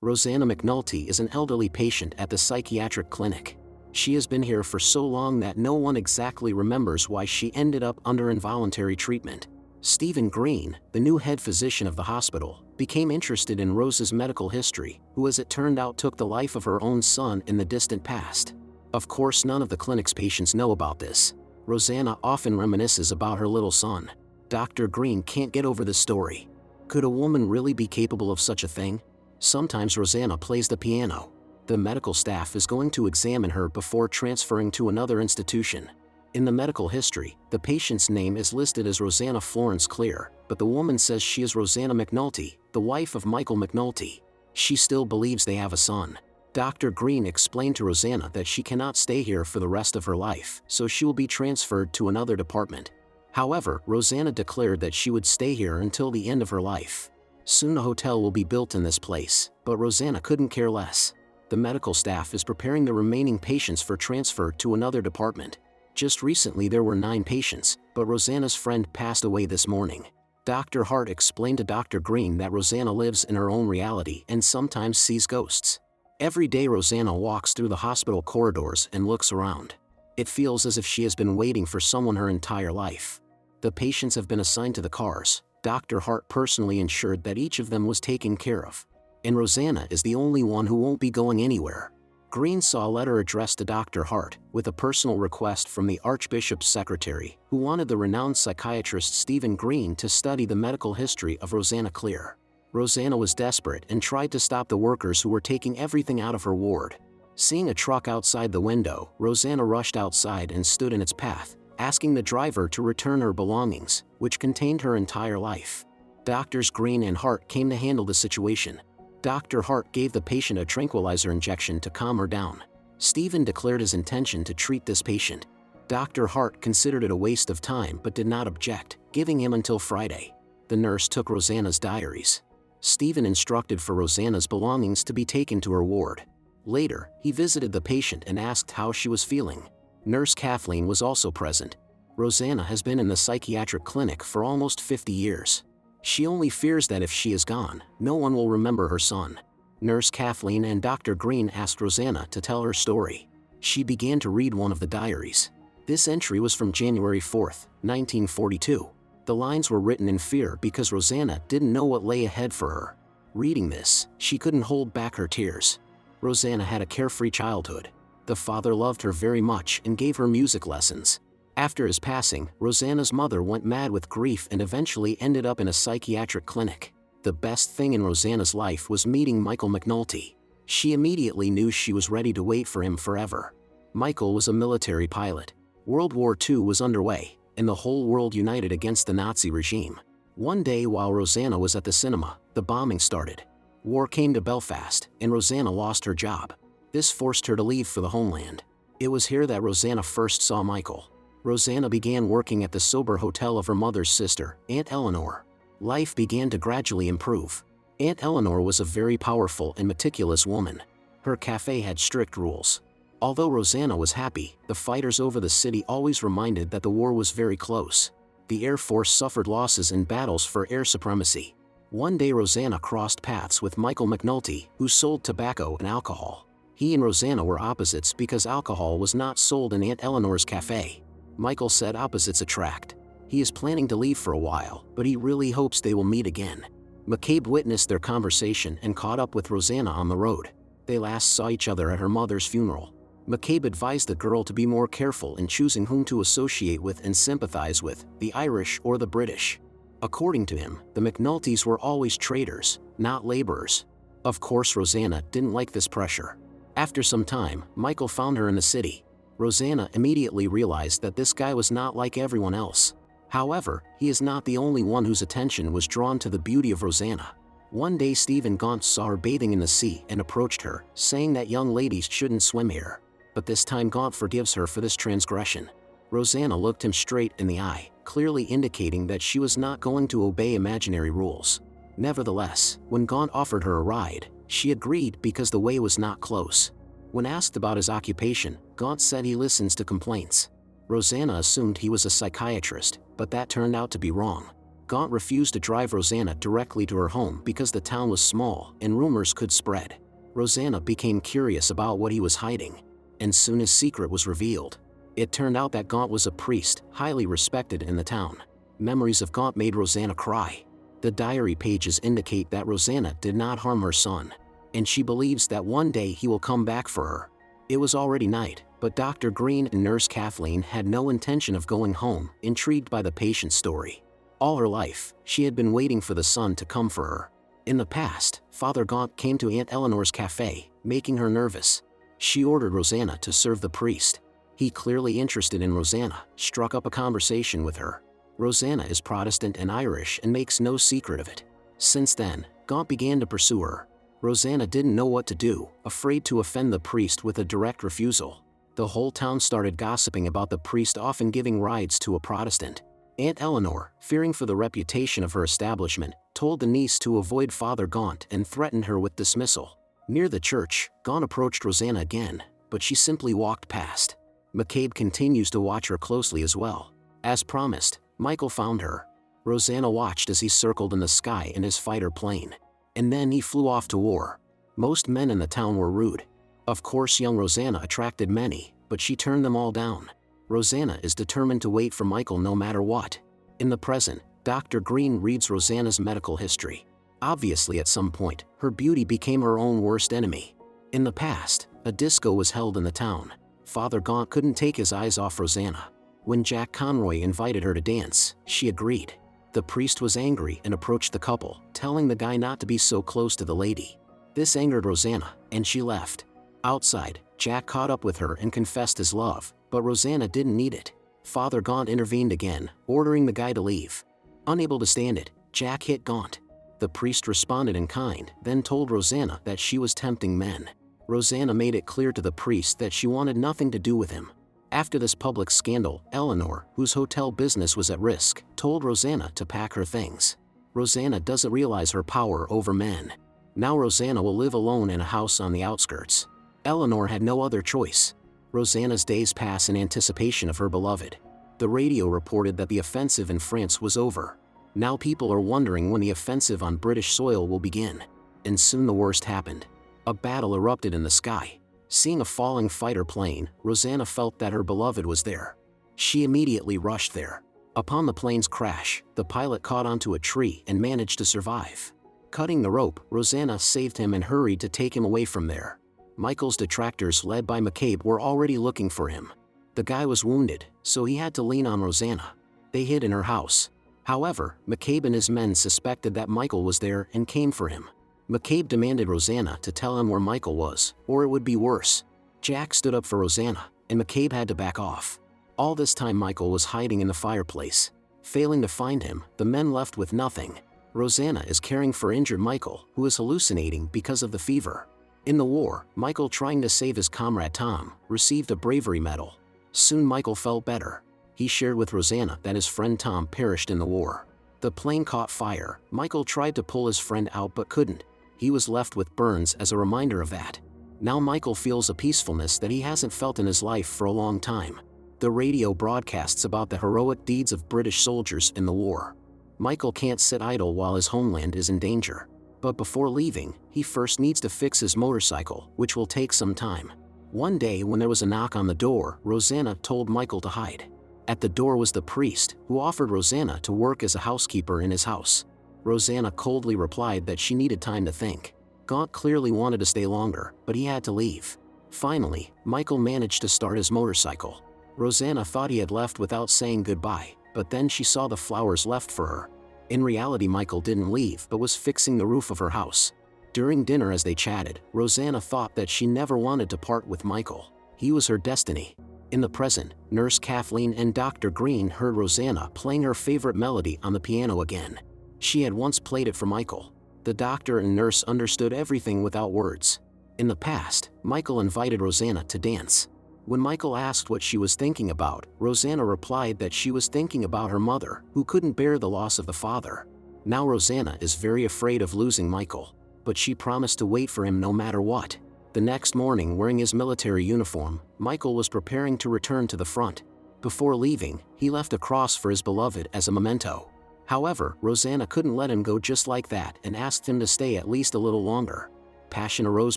Rosanna McNulty is an elderly patient at the psychiatric clinic. She has been here for so long that no one exactly remembers why she ended up under involuntary treatment. Stephen Green, the new head physician of the hospital, became interested in Rose's medical history, who as it turned out took the life of her own son in the distant past. Of course, none of the clinic's patients know about this. Rosanna often reminisces about her little son. Dr. Green can't get over this story. Could a woman really be capable of such a thing? Sometimes Rosanna plays the piano. The medical staff is going to examine her before transferring to another institution. In the medical history, the patient's name is listed as Rosanna Florence Clear, but the woman says she is Rosanna McNulty, the wife of Michael McNulty. She still believes they have a son. Dr. Green explained to Rosanna that she cannot stay here for the rest of her life, so she will be transferred to another department. However, Rosanna declared that she would stay here until the end of her life. Soon a hotel will be built in this place, but Rosanna couldn't care less. The medical staff is preparing the remaining patients for transfer to another department. Just recently there were 9 patients, but Rosanna's friend passed away this morning. Dr. Hart explained to Dr. Green that Rosanna lives in her own reality and sometimes sees ghosts. Every day Rosanna walks through the hospital corridors and looks around. It feels as if she has been waiting for someone her entire life. The patients have been assigned to the cars. Dr. Hart personally ensured that each of them was taken care of. And Rosanna is the only one who won't be going anywhere. Green saw a letter addressed to Dr. Hart, with a personal request from the Archbishop's secretary, who wanted the renowned psychiatrist Stephen Green to study the medical history of Rosanna Clear. Rosanna was desperate and tried to stop the workers who were taking everything out of her ward. Seeing a truck outside the window, Rosanna rushed outside and stood in its path, asking the driver to return her belongings, which contained her entire life. Doctors Green and Hart came to handle the situation. Dr. Hart gave the patient a tranquilizer injection to calm her down. Stephen declared his intention to treat this patient. Dr. Hart considered it a waste of time but did not object, giving him until Friday. The nurse took Rosanna's diaries. Stephen instructed for Rosanna's belongings to be taken to her ward. Later, he visited the patient and asked how she was feeling. Nurse Kathleen was also present. Rosanna has been in the psychiatric clinic for almost 50 years. She only fears that if she is gone, no one will remember her son. Nurse Kathleen and Dr. Green asked Rosanna to tell her story. She began to read one of the diaries. This entry was from January 4, 1942. The lines were written in fear because Rosanna didn't know what lay ahead for her. Reading this, she couldn't hold back her tears. Rosanna had a carefree childhood. The father loved her very much and gave her music lessons. After his passing, Rosanna's mother went mad with grief and eventually ended up in a psychiatric clinic. The best thing in Rosanna's life was meeting Michael McNulty. She immediately knew she was ready to wait for him forever. Michael was a military pilot. World War II was underway, and the whole world united against the Nazi regime. One day while Rosanna was at the cinema, the bombing started. War came to Belfast, and Rosanna lost her job. This forced her to leave for the homeland. It was here that Rosanna first saw Michael. Rosanna began working at the sober hotel of her mother's sister, Aunt Eleanor. Life began to gradually improve. Aunt Eleanor was a very powerful and meticulous woman. Her cafe had strict rules. Although Rosanna was happy, the fighters over the city always reminded that the war was very close. The Air Force suffered losses in battles for air supremacy. One day Rosanna crossed paths with Michael McNulty, who sold tobacco and alcohol. He and Rosanna were opposites because alcohol was not sold in Aunt Eleanor's cafe. Michael said opposites attract. He is planning to leave for a while, but he really hopes they will meet again. McCabe witnessed their conversation and caught up with Rosanna on the road. They last saw each other at her mother's funeral. McCabe advised the girl to be more careful in choosing whom to associate with and sympathize with, the Irish or the British. According to him, the McNultys were always traders, not laborers. Of course, Rosanna didn't like this pressure. After some time, Michael found her in the city. Rosanna immediately realized that this guy was not like everyone else. However, he is not the only one whose attention was drawn to the beauty of Rosanna. One day Stephen Gaunt saw her bathing in the sea and approached her, saying that young ladies shouldn't swim here. But this time Gaunt forgives her for this transgression. Rosanna looked him straight in the eye, clearly indicating that she was not going to obey imaginary rules. Nevertheless, when Gaunt offered her a ride, she agreed because the way was not close. When asked about his occupation, Gaunt said he listens to complaints. Rosanna assumed he was a psychiatrist, but that turned out to be wrong. Gaunt refused to drive Rosanna directly to her home because the town was small and rumors could spread. Rosanna became curious about what he was hiding, and soon his secret was revealed. It turned out that Gaunt was a priest, highly respected in the town. Memories of Gaunt made Rosanna cry. The diary pages indicate that Rosanna did not harm her son, and she believes that one day he will come back for her. It was already night, but Dr. Green and Nurse Kathleen had no intention of going home, intrigued by the patient's story. All her life, she had been waiting for the son to come for her. In the past, Father Gaunt came to Aunt Eleanor's cafe, making her nervous. She ordered Rosanna to serve the priest. He, clearly interested in Rosanna, struck up a conversation with her. Rosanna is Protestant and Irish and makes no secret of it. Since then, Gaunt began to pursue her. Rosanna didn't know what to do, afraid to offend the priest with a direct refusal. The whole town started gossiping about the priest often giving rides to a Protestant. Aunt Eleanor, fearing for the reputation of her establishment, told the niece to avoid Father Gaunt and threatened her with dismissal. Near the church, Gaunt approached Rosanna again, but she simply walked past. McCabe continues to watch her closely as well. As promised, Michael found her. Rosanna watched as he circled in the sky in his fighter plane. And then he flew off to war. Most men in the town were rude. Of course, young Rosanna attracted many, but she turned them all down. Rosanna is determined to wait for Michael no matter what. In the present, Dr. Green reads Rosanna's medical history. Obviously, at some point, her beauty became her own worst enemy. In the past, a disco was held in the town. Father Gaunt couldn't take his eyes off Rosanna. When Jack Conroy invited her to dance, she agreed. The priest was angry and approached the couple, telling the guy not to be so close to the lady. This angered Rosanna, and she left. Outside, Jack caught up with her and confessed his love, but Rosanna didn't need it. Father Gaunt intervened again, ordering the guy to leave. Unable to stand it, Jack hit Gaunt. The priest responded in kind, then told Rosanna that she was tempting men. Rosanna made it clear to the priest that she wanted nothing to do with him. After this public scandal, Eleanor, whose hotel business was at risk, told Rosanna to pack her things. Rosanna doesn't realize her power over men. Now Rosanna will live alone in a house on the outskirts. Eleanor had no other choice. Rosanna's days pass in anticipation of her beloved. The radio reported that the offensive in France was over. Now people are wondering when the offensive on British soil will begin. And soon the worst happened. A battle erupted in the sky. Seeing a falling fighter plane, Rosanna felt that her beloved was there. She immediately rushed there. Upon the plane's crash, the pilot caught onto a tree and managed to survive. Cutting the rope, Rosanna saved him and hurried to take him away from there. Michael's detractors, led by McCabe, were already looking for him. The guy was wounded, so he had to lean on Rosanna. They hid in her house. However, McCabe and his men suspected that Michael was there and came for him. McCabe demanded Rosanna to tell him where Michael was, or it would be worse. Jack stood up for Rosanna, and McCabe had to back off. All this time Michael was hiding in the fireplace. Failing to find him, the men left with nothing. Rosanna is caring for injured Michael, who is hallucinating because of the fever. In the war, Michael, trying to save his comrade Tom, received a bravery medal. Soon Michael felt better. He shared with Rosanna that his friend Tom perished in the war. The plane caught fire. Michael tried to pull his friend out but couldn't. He was left with burns as a reminder of that. Now Michael feels a peacefulness that he hasn't felt in his life for a long time. The radio broadcasts about the heroic deeds of British soldiers in the war. Michael can't sit idle while his homeland is in danger. But before leaving, he first needs to fix his motorcycle, which will take some time. One day when there was a knock on the door, Rosanna told Michael to hide. At the door was the priest, who offered Rosanna to work as a housekeeper in his house. Rosanna coldly replied that she needed time to think. Gaunt clearly wanted to stay longer, but he had to leave. Finally, Michael managed to start his motorcycle. Rosanna thought he had left without saying goodbye, but then she saw the flowers left for her. In reality, Michael didn't leave but was fixing the roof of her house. During dinner as they chatted, Rosanna thought that she never wanted to part with Michael. He was her destiny. In the present, Nurse Kathleen and Dr. Green heard Rosanna playing her favorite melody on the piano again. She had once played it for Michael. The doctor and nurse understood everything without words. In the past, Michael invited Rosanna to dance. When Michael asked what she was thinking about, Rosanna replied that she was thinking about her mother, who couldn't bear the loss of the father. Now Rosanna is very afraid of losing Michael, but she promised to wait for him no matter what. The next morning, wearing his military uniform, Michael was preparing to return to the front. Before leaving, he left a cross for his beloved as a memento. However, Rosanna couldn't let him go just like that and asked him to stay at least a little longer. Passion arose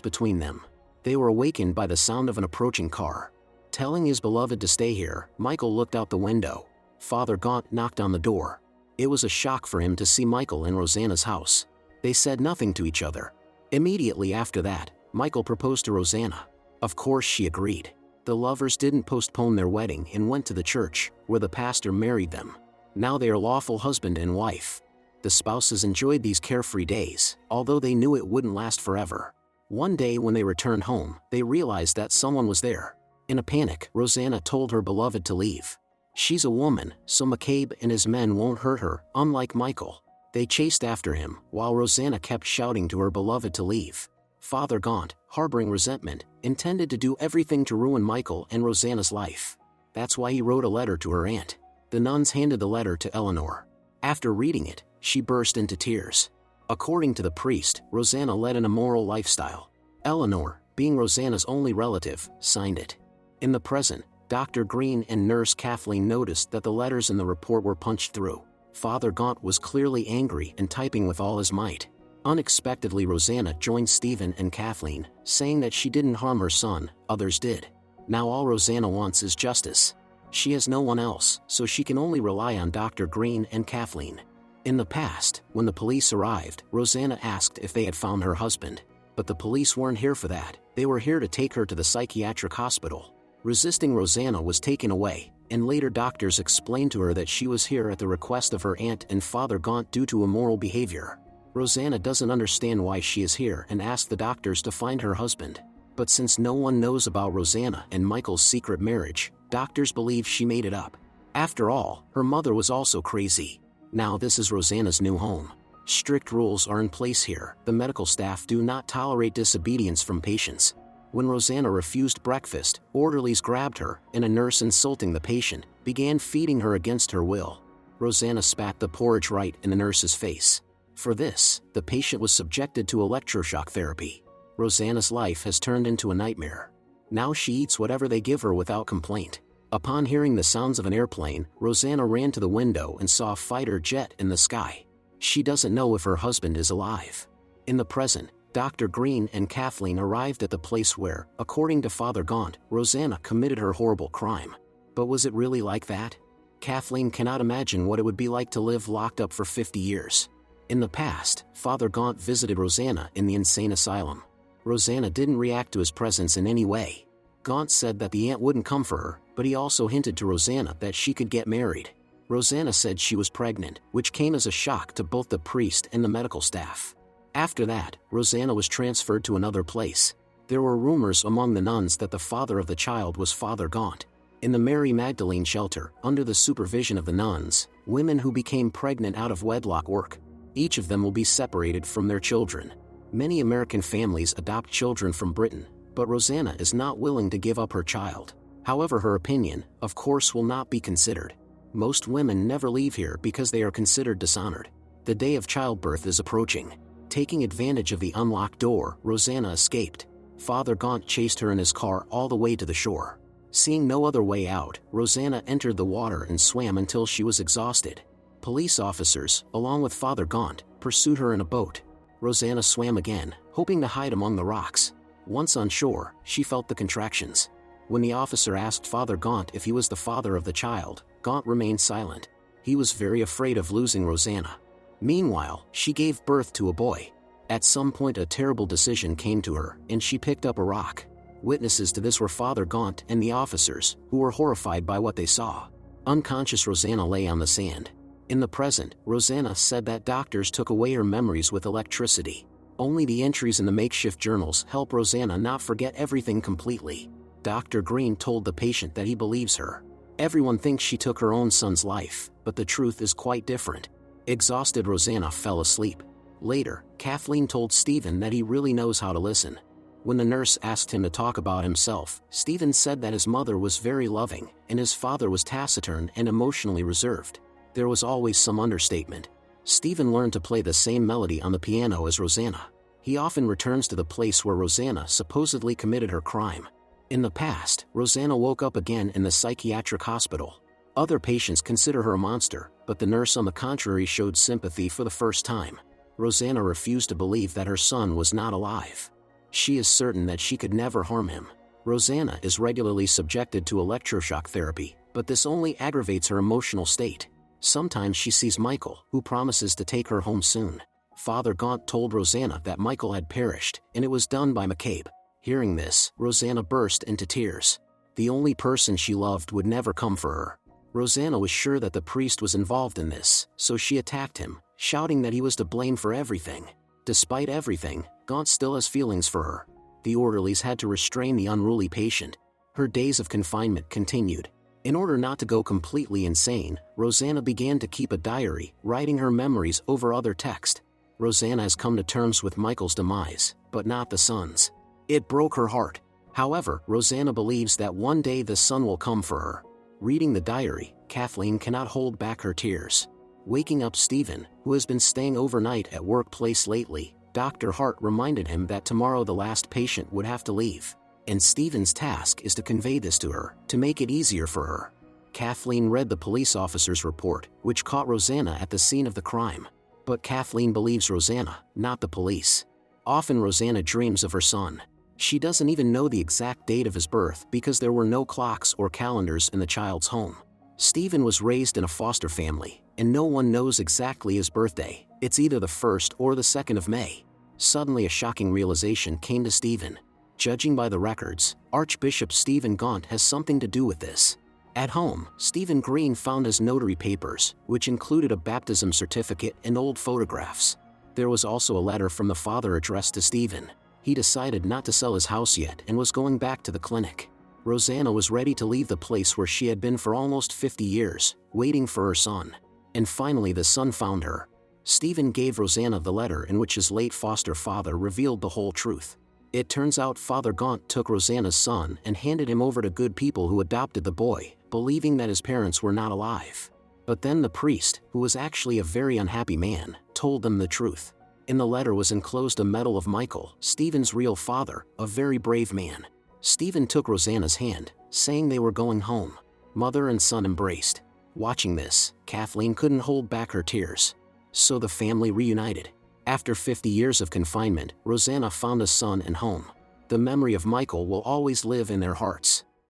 between them. They were awakened by the sound of an approaching car. Telling his beloved to stay here, Michael looked out the window. Father Gaunt knocked on the door. It was a shock for him to see Michael in Rosanna's house. They said nothing to each other. Immediately after that, Michael proposed to Rosanna. Of course she agreed. The lovers didn't postpone their wedding and went to the church, where the pastor married them. Now they are lawful husband and wife. The spouses enjoyed these carefree days, although they knew it wouldn't last forever. One day when they returned home, they realized that someone was there. In a panic, Rosanna told her beloved to leave. She's a woman, so McCabe and his men won't hurt her, unlike Michael. They chased after him, while Rosanna kept shouting to her beloved to leave. Father Gaunt, harboring resentment, intended to do everything to ruin Michael and Rosanna's life. That's why he wrote a letter to her aunt. The nuns handed the letter to Eleanor. After reading it, she burst into tears. According to the priest, Rosanna led an immoral lifestyle. Eleanor, being Rosanna's only relative, signed it. In the present, Dr. Green and Nurse Kathleen noticed that the letters in the report were punched through. Father Gaunt was clearly angry and typing with all his might. Unexpectedly, Rosanna joined Stephen and Kathleen, saying that she didn't harm her son, others did. Now all Rosanna wants is justice. She has no one else, so she can only rely on Dr. Green and Kathleen. In the past, when the police arrived, Rosanna asked if they had found her husband. But the police weren't here for that, they were here to take her to the psychiatric hospital. Resisting, Rosanna was taken away, and later doctors explained to her that she was here at the request of her aunt and Father Gaunt due to immoral behavior. Rosanna doesn't understand why she is here and asked the doctors to find her husband. But since no one knows about Rosanna and Michael's secret marriage, doctors believe she made it up. After all, her mother was also crazy. Now this is Rosanna's new home. Strict rules are in place here. The medical staff do not tolerate disobedience from patients. When Rosanna refused breakfast, orderlies grabbed her, and a nurse, insulting the patient, began feeding her against her will. Rosanna spat the porridge right in the nurse's face. For this, the patient was subjected to electroshock therapy. Rosanna's life has turned into a nightmare. Now she eats whatever they give her without complaint. Upon hearing the sounds of an airplane, Rosanna ran to the window and saw a fighter jet in the sky. She doesn't know if her husband is alive. In the present, Dr. Green and Kathleen arrived at the place where, according to Father Gaunt, Rosanna committed her horrible crime. But was it really like that? Kathleen cannot imagine what it would be like to live locked up for 50 years. In the past, Father Gaunt visited Rosanna in the insane asylum. Rosanna didn't react to his presence in any way. Gaunt said that the aunt wouldn't come for her, but he also hinted to Rosanna that she could get married. Rosanna said she was pregnant, which came as a shock to both the priest and the medical staff. After that, Rosanna was transferred to another place. There were rumors among the nuns that the father of the child was Father Gaunt. In the Mary Magdalene shelter, under the supervision of the nuns, women who became pregnant out of wedlock work. Each of them will be separated from their children. Many American families adopt children from Britain, but Rosanna is not willing to give up her child. However, her opinion, of course, will not be considered. Most women never leave here because they are considered dishonored. The day of childbirth is approaching. Taking advantage of the unlocked door, Rosanna escaped. Father Gaunt chased her in his car all the way to the shore. Seeing no other way out, Rosanna entered the water and swam until she was exhausted. Police officers, along with Father Gaunt, pursued her in a boat. Rosanna swam again, hoping to hide among the rocks. Once on shore, she felt the contractions. When the officer asked Father Gaunt if he was the father of the child, Gaunt remained silent. He was very afraid of losing Rosanna. Meanwhile, she gave birth to a boy. At some point a terrible decision came to her, and she picked up a rock. Witnesses to this were Father Gaunt and the officers, who were horrified by what they saw. Unconscious, Rosanna lay on the sand. In the present, Rosanna said that doctors took away her memories with electricity. Only the entries in the makeshift journals help Rosanna not forget everything completely. Dr. Green told the patient that he believes her. Everyone thinks she took her own son's life, but the truth is quite different. Exhausted, Rosanna fell asleep. Later, Kathleen told Stephen that he really knows how to listen. When the nurse asked him to talk about himself, Stephen said that his mother was very loving, and his father was taciturn and emotionally reserved. There was always some understatement. Stephen learned to play the same melody on the piano as Rosanna. He often returns to the place where Rosanna supposedly committed her crime. In the past, Rosanna woke up again in the psychiatric hospital. Other patients consider her a monster, but but the nurse on the contrary showed sympathy for the first time. Rosanna refused to believe that her son was not alive. She is certain that she could never harm him. Rosanna is regularly subjected to electroshock therapy, but this only aggravates her emotional state. Sometimes she sees Michael, who promises to take her home soon. Father Gaunt told Rosanna that Michael had perished, and it was done by McCabe. Hearing this, Rosanna burst into tears. The only person she loved would never come for her. Rosanna was sure that the priest was involved in this, so she attacked him, shouting that he was to blame for everything. Despite everything, Gaunt still has feelings for her. The orderlies had to restrain the unruly patient. Her days of confinement continued. In order not to go completely insane, Rosanna began to keep a diary, writing her memories over other text. Rosanna has come to terms with Michael's demise, but not the son's. It broke her heart. However, Rosanna believes that one day the son will come for her. Reading the diary, Kathleen cannot hold back her tears. Waking up Stephen, who has been staying overnight at workplace lately, Dr. Hart reminded him that tomorrow the last patient would have to leave. And Stephen's task is to convey this to her, to make it easier for her. Kathleen read the police officer's report, which caught Rosanna at the scene of the crime. But Kathleen believes Rosanna, not the police. Often Rosanna dreams of her son. She doesn't even know the exact date of his birth because there were no clocks or calendars in the child's home. Stephen was raised in a foster family, and no one knows exactly his birthday. It's either the 1st or the 2nd of May. Suddenly a shocking realization came to Stephen. Judging by the records, Archbishop Stephen Gaunt has something to do with this. At home, Stephen Green found his notary papers, which included a baptism certificate and old photographs. There was also a letter from the father addressed to Stephen. He decided not to sell his house yet and was going back to the clinic. Rosanna was ready to leave the place where she had been for almost 50 years, waiting for her son. And finally the son found her. Stephen gave Rosanna the letter in which his late foster father revealed the whole truth. It turns out Father Gaunt took Rosanna's son and handed him over to good people who adopted the boy, believing that his parents were not alive. But then the priest, who was actually a very unhappy man, told them the truth. In the letter was enclosed a medal of Michael, Stephen's real father, a very brave man. Stephen took Rosanna's hand, saying they were going home. Mother and son embraced. Watching this, Kathleen couldn't hold back her tears. So the family reunited. After 50 years of confinement, Rosanna found a son and home. The memory of Michael will always live in their hearts.